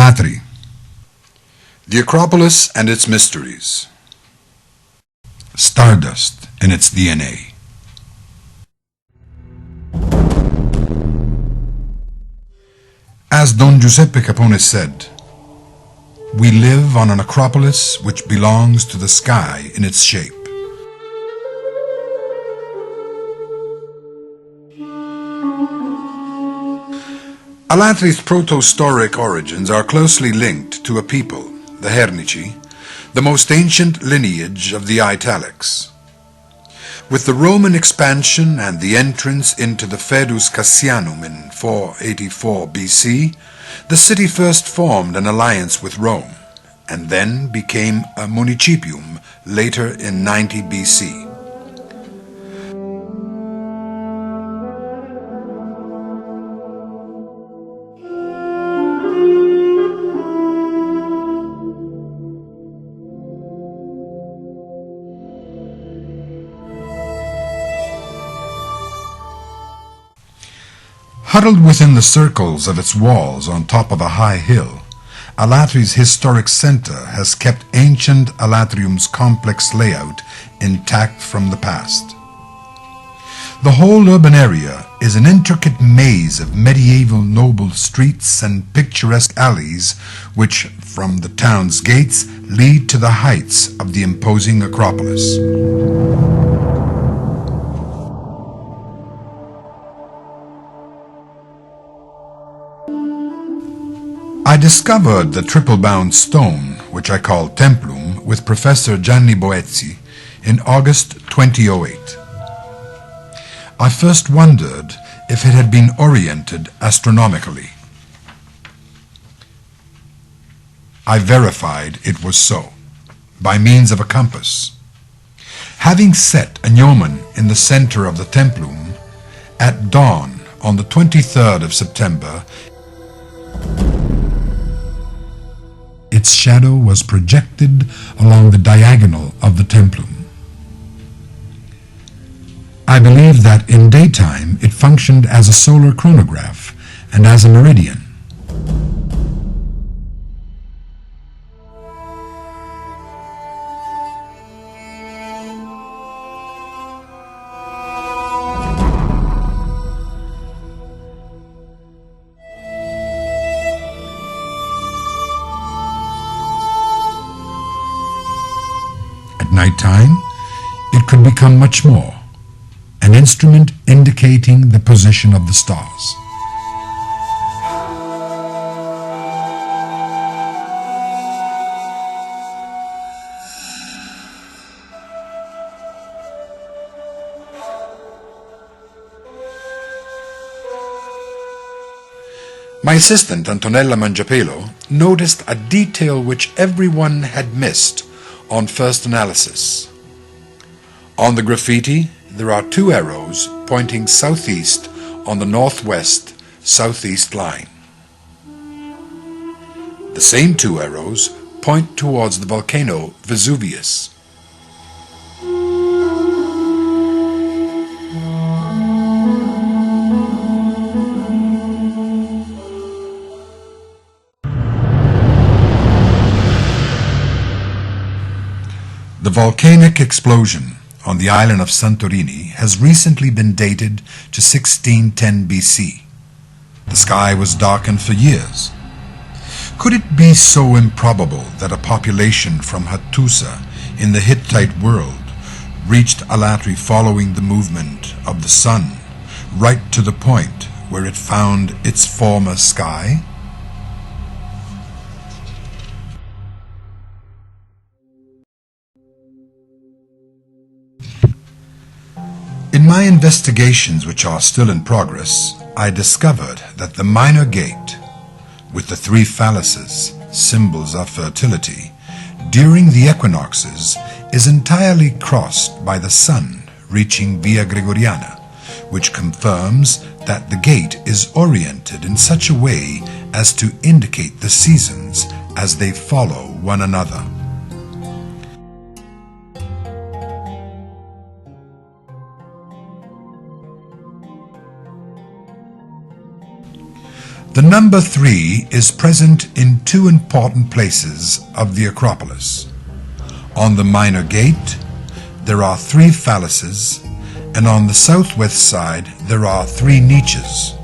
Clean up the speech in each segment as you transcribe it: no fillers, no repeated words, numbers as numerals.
Alatri. The Acropolis and its mysteries. Stardust in its DNA. As Don Giuseppe Capone said, "We live on an Acropolis which belongs to the sky in its shape." Alatri's proto-historic origins are closely linked to a people, the Hernici, the most ancient lineage of the Italics. With the Roman expansion and the entrance into the Fidus Cassianum in 484 BC, the city first formed an alliance with Rome, and then became a municipium later in 90 BC. Huddled within the circles of its walls on top of a high hill, Alatri's historic center has kept ancient Alatrium's complex layout intact from the past. The whole urban area is an intricate maze of medieval noble streets and picturesque alleys which, from the town's gates, lead to the heights of the imposing Acropolis. I discovered the triple-bound stone, which I call Templum, with Professor Gianni Boezzi in August 2008. I first wondered if it had been oriented astronomically. I verified it was so, by means of a compass. Having set a gnomon in the center of the Templum, at dawn on the 23rd of September, its shadow was projected along the diagonal of the Templum. I believe that in daytime it functioned as a solar chronograph and as a meridian. At nighttime, it could become much more, an instrument indicating the position of the stars. My assistant, Antonella Mangiapelo, noticed a detail which everyone had missed on first analysis. On the graffiti, there are two arrows pointing southeast on the northwest-southeast line. The same two arrows point towards the volcano Vesuvius. The volcanic explosion on the island of Santorini has recently been dated to 1610 BC. The sky was darkened for years. Could it be so improbable that a population from Hattusa in the Hittite world reached Alatri following the movement of the sun right to the point where it found its former sky? In my investigations, which are still in progress, I discovered that the minor gate, with the three phalluses, symbols of fertility, during the equinoxes is entirely crossed by the sun reaching Via Gregoriana, which confirms that the gate is oriented in such a way as to indicate the seasons as they follow one another. The number 3 is present in two important places of the Acropolis. On the minor gate, there are 3 phalluses, and on the southwest side there are 3 niches.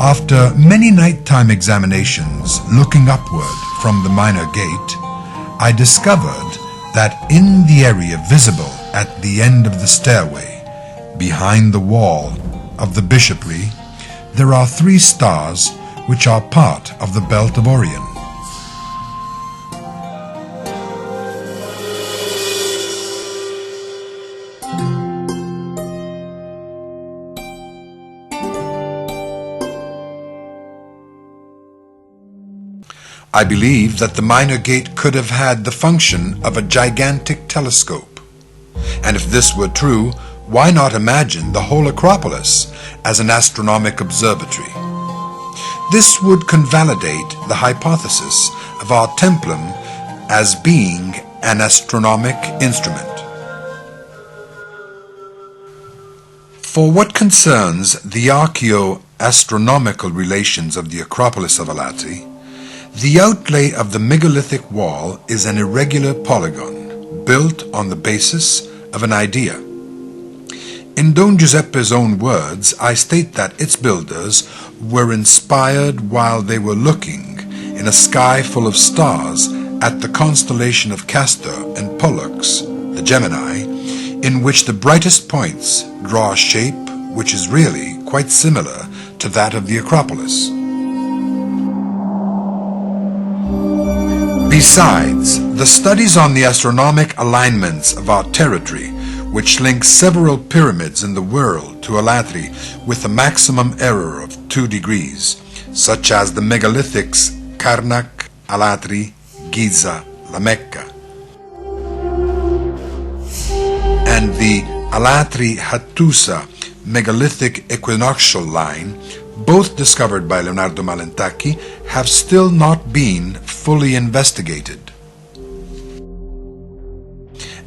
After many nighttime examinations looking upward from the minor gate, I discovered that in the area visible at the end of the stairway, behind the wall of the bishopry, there are 3 stars which are part of the belt of Orion. I believe that the minor gate could have had the function of a gigantic telescope. And if this were true, why not imagine the whole Acropolis as an astronomic observatory? This would convalidate the hypothesis of our templum as being an astronomic instrument. For what concerns the archaeo-astronomical relations of the Acropolis of Alatri, the outlay of the megalithic wall is an irregular polygon built on the basis of an idea. In Don Giuseppe's own words, I state that its builders were inspired while they were looking in a sky full of stars at the constellation of Castor and Pollux, the Gemini, in which the brightest points draw a shape which is really quite similar to that of the Acropolis. Besides, the studies on the astronomic alignments of our territory, which link several pyramids in the world to Alatri with a maximum error of 2 degrees, such as the megalithics Karnak, Alatri, Giza, La Mecca, and the Alatri-Hattusa megalithic equinoctial line, both discovered by Leonardo Malentacchi, have still not been fully investigated.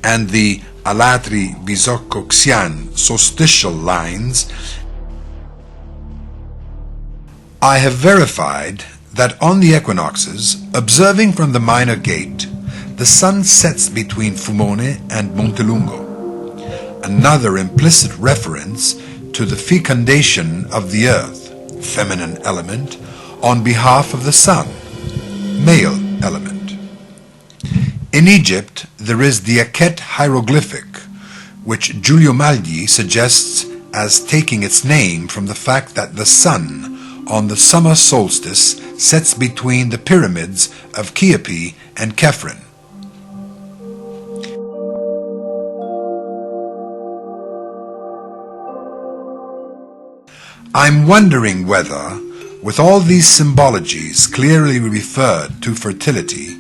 And the Alatri-Visocco-XI'AN solstitial lines, I have verified that on the equinoxes, observing from the minor gate, the sun sets between Fumone and Montelungo, another implicit reference to the fecundation of the earth, feminine element, on behalf of the sun, male element. In Egypt, there is the Akhet hieroglyphic, which Giulio Magli suggests as taking its name from the fact that the sun, on the summer solstice, sets between the pyramids of Cheope and Khephren. I'm wondering whether, with all these symbologies clearly referred to fertility,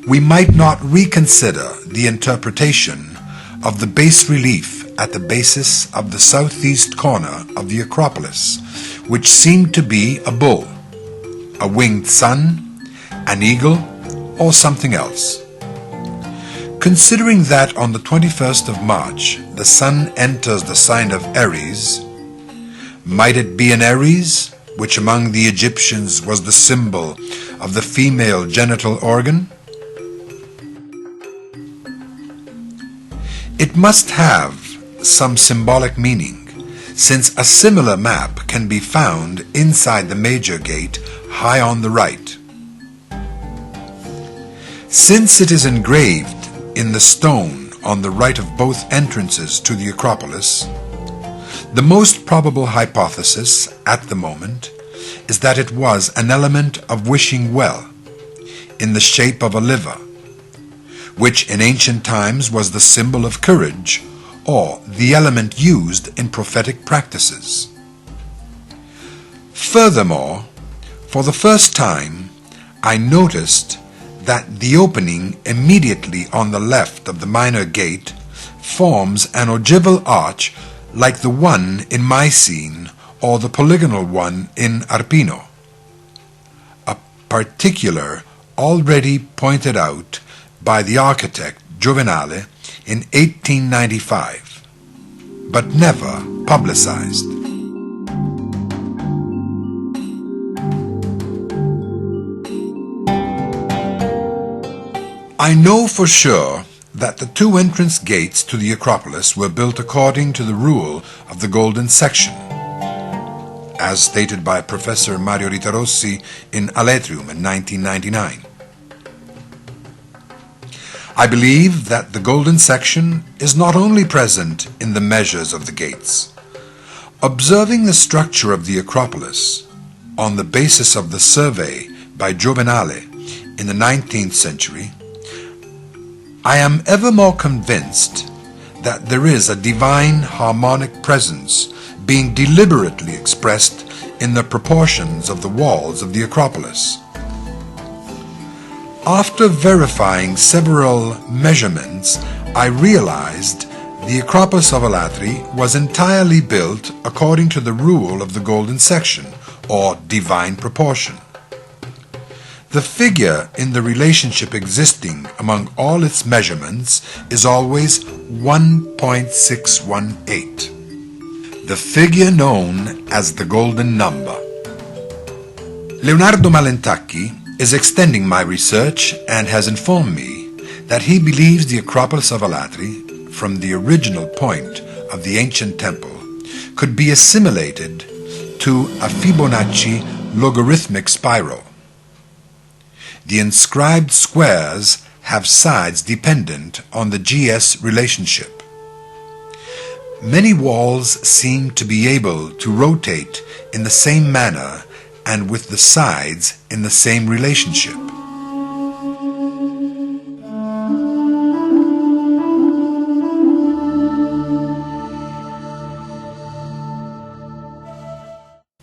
we might not reconsider the interpretation of the bas relief at the basis of the southeast corner of the Acropolis, which seemed to be a bull, a winged sun, an eagle, or something else. Considering that on the 21st of March the sun enters the sign of Aries, might it be an Aries, which among the Egyptians was the symbol of the female genital organ? It must have some symbolic meaning, since a similar map can be found inside the major gate high on the right. Since it is engraved in the stone on the right of both entrances to the Acropolis, the most probable hypothesis at the moment is that it was an element of wishing well, in the shape of a liver, which in ancient times was the symbol of courage, or the element used in prophetic practices. Furthermore, for the first time, I noticed that the opening immediately on the left of the minor gate forms an ogival arch like the one in Mycene or the polygonal one in Arpino, a particular already pointed out by the architect Giovenale in 1895, but never publicized. I know for sure that the two entrance gates to the Acropolis were built according to the rule of the Golden Section, as stated by Professor Mario Ritarossi in Alatri in 1999. I believe that the Golden Section is not only present in the measures of the gates. Observing the structure of the Acropolis on the basis of the survey by Giovenale in the 19th century, I am ever more convinced that there is a divine harmonic presence being deliberately expressed in the proportions of the walls of the Acropolis. After verifying several measurements, I realized the Acropolis of Alatri was entirely built according to the rule of the Golden Section, or divine proportion. The figure in the relationship existing among all its measurements is always 1.618, the figure known as the golden number. Leonardo Malentacchi is extending my research and has informed me that he believes the Acropolis of Alatri, from the original point of the ancient temple, could be assimilated to a Fibonacci logarithmic spiral. The inscribed squares have sides dependent on the GS relationship. Many walls seem to be able to rotate in the same manner and with the sides in the same relationship.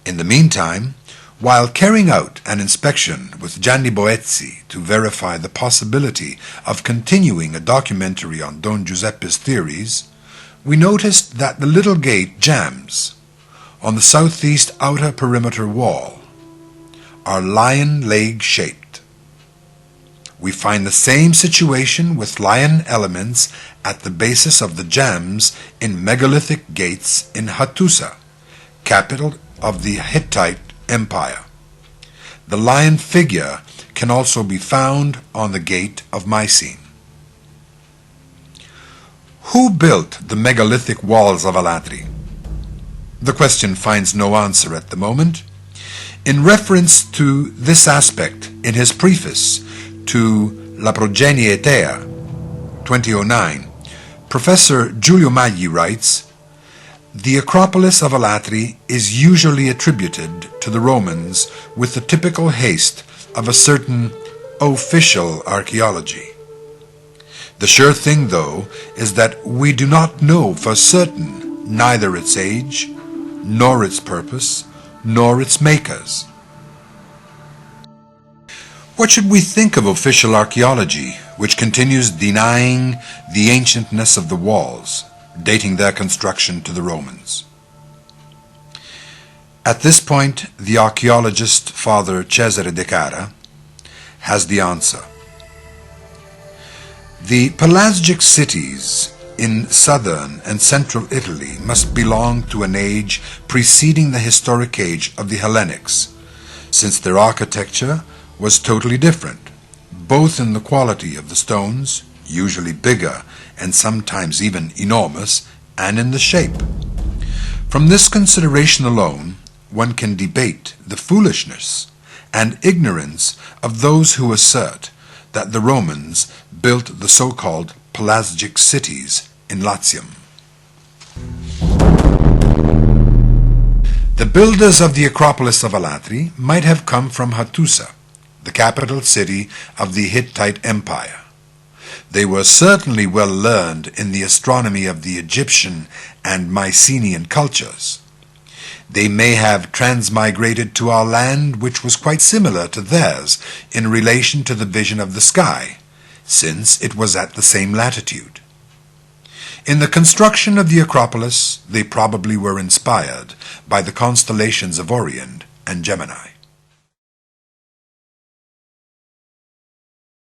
In the meantime, while carrying out an inspection with Gianni Boezzi to verify the possibility of continuing a documentary on Don Giuseppe's theories, we noticed that the little gate jambs on the southeast outer perimeter wall are lion leg shaped. We find the same situation with lion elements at the basis of the jambs in megalithic gates in Hattusa, capital of the Hittite Empire. The lion figure can also be found on the gate of Mycene. Who built the megalithic walls of Alatri? The question finds no answer at the moment. In reference to this aspect in his preface to La Progenie Etea, 2009, Professor Giulio Magli writes, "The Acropolis of Alatri is usually attributed to the Romans with the typical haste of a certain official archaeology. The sure thing, though, is that we do not know for certain neither its age, nor its purpose, nor its makers." What should we think of official archaeology, which continues denying the ancientness of the walls, dating their construction to the Romans? At this point, the archaeologist Father Cesare De Cara has the answer. The Pelasgic cities in southern and central Italy must belong to an age preceding the historic age of the Hellenics, since their architecture was totally different, both in the quality of the stones, usually bigger and sometimes even enormous, and in the shape. From this consideration alone, one can debate the foolishness and ignorance of those who assert that the Romans built the so-called Pelasgic cities in Latium. The builders of the Acropolis of Alatri might have come from Hattusa, the capital city of the Hittite Empire. They were certainly well learned in the astronomy of the Egyptian and Mycenaean cultures. They may have transmigrated to our land, which was quite similar to theirs in relation to the vision of the sky, since it was at the same latitude. In the construction of the Acropolis, they probably were inspired by the constellations of Orion and Gemini.